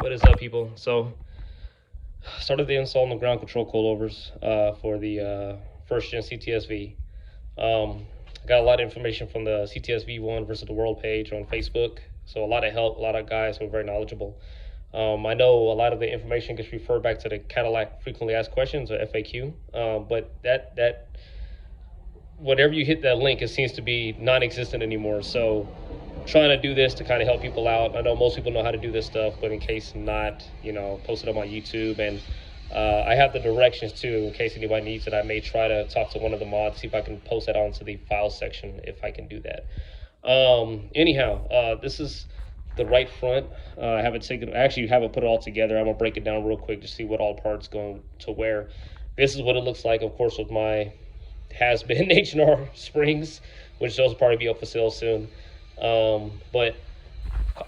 What is up, people? So started the install on the ground control coilovers for the first gen CTSV. I got a lot of information from the CTSV one versus the world page on Facebook. So a lot of help, a lot of guys who are very knowledgeable. I know a lot of the information gets referred back to the Cadillac frequently asked questions or FAQ, but that whenever you hit that link, it seems to be non-existent anymore. So trying to do this to kind of help people out. I know most people know how to do this stuff, but in case not, post it up on YouTube. And I have the directions too, in case anybody needs it. I may try to talk to one of the mods, see if I can post that onto the file section, if I can do that. Anyhow, this is the right front. I haven't put it all together. I'm gonna break it down real quick to see what all parts go to where. This is what it looks like, of course, with my has-been H&R springs, which those will probably be up for sale soon. But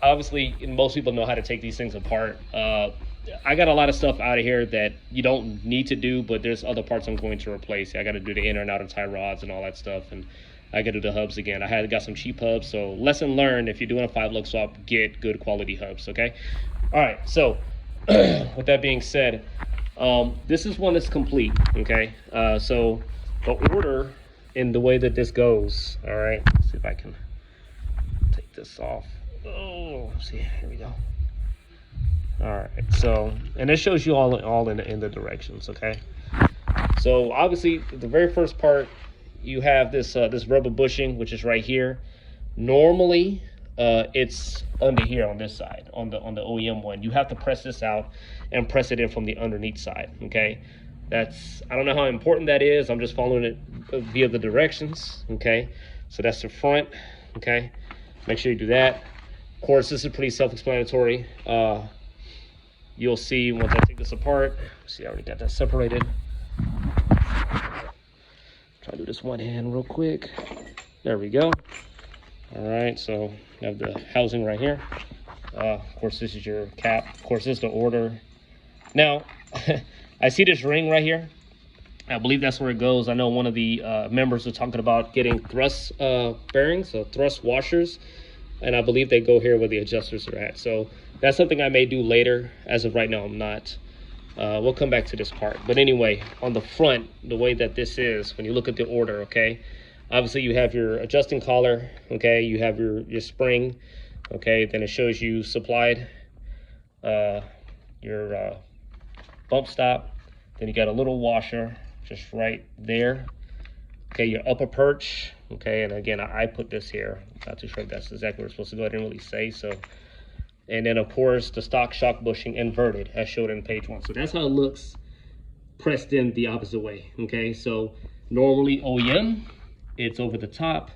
obviously most people know how to take these things apart. I got a lot of stuff out of here that you don't need to do, but there's other parts I'm going to replace. I got to do the inner and outer tie rods and all that stuff, and I got to do the hubs again. I got some cheap hubs, so lesson learned: if you're doing a 5-lug swap, get good quality hubs. Okay. All right. So with that being said, this is one that's complete. Okay. So the order in the way that this goes. All right. Let's see if I can take this off. Oh, see, here we go. All right, so, and it shows you all in the directions. Okay, so obviously the very first part, you have this this rubber bushing, which is right here. Normally it's under here on this side, on the OEM one. You have to press this out and press it in from the underneath side. Okay, I don't know how important that is. I'm just following it via the directions. Okay, so that's the front. Okay, make sure you do that. Of course, this is pretty self-explanatory. You'll see once I take this apart. See, I already got that separated. Try to do this one hand real quick. There we go. All right, so you have the housing right here. Of course, this is your cap. Of course, this is the order. Now, I see this ring right here. I believe that's where it goes. I know one of the members was talking about getting thrust bearings, so thrust washers. And I believe they go here where the adjusters are at. So that's something I may do later. As of right now, I'm not. We'll come back to this part. But anyway, on the front, the way that this is, when you look at the order, okay, obviously you have your adjusting collar, okay, you have your spring, okay, then it shows you supplied your bump stop, then you got a little washer just right there, okay, your upper perch, okay, and again, I put this here. I'm not too sure if that's exactly where it's supposed to go. I didn't really say so. And then, of course, the stock shock bushing inverted, as showed in page 1. So that's how it looks pressed in the opposite way, okay? So normally OEM, it's over the top.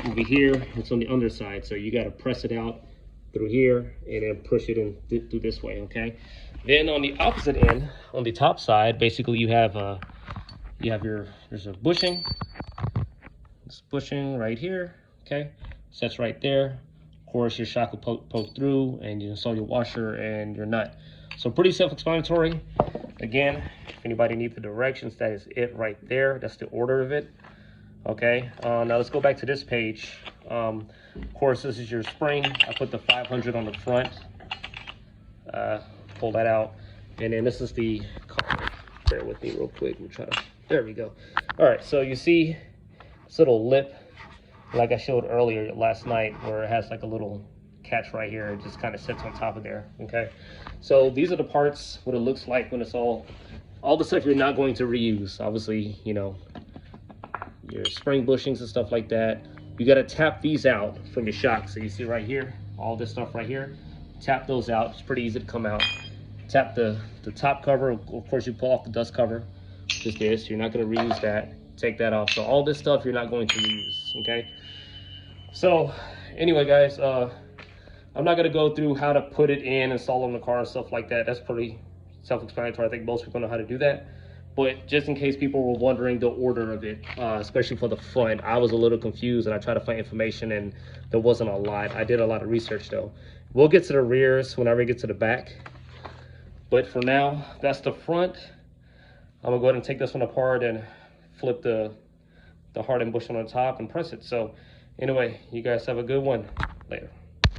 Over here, it's on the underside. So you got to press it out through here and then push it in through this way, okay? Then on the opposite end, on the top side, basically you have there's a bushing. This bushing right here, okay? Sets right there. Of course, your shock will poke through, and you install your washer and your nut. So pretty self-explanatory. Again, if anybody needs the directions, that is it right there. That's the order of it. Okay, now let's go back to this page. Of course, this is your spring. I put the 500 on the front. Pull that out. And then this is the collar. Bear with me real quick. We'll try to, there we go. All right, so you see this little lip, like I showed earlier last night, where it has like a little catch right here. It just kind of sits on top of there, okay? So these are the parts, what it looks like when it's all the stuff you're not going to reuse. Obviously, your spring bushings and stuff like that. You got to tap these out from your shock. So you see right here, all this stuff right here, tap those out. It's pretty easy to come out. Tap the top cover. Of course, you pull off the dust cover, just this. You're not going to reuse that. Take that off. So all this stuff you're not going to reuse, okay? So anyway, guys, I'm not going to go through how to put it in, install on the car and stuff like that. That's pretty self-explanatory. I think most people know how to do that. But just in case people were wondering the order of it, especially for the front, I was a little confused and I tried to find information and there wasn't a lot. I did a lot of research though. We'll get to the rears whenever we get to the back. But for now, that's the front. I'm gonna go ahead and take this one apart and flip the hardened bushing on the top and press it. So anyway, you guys have a good one. Later.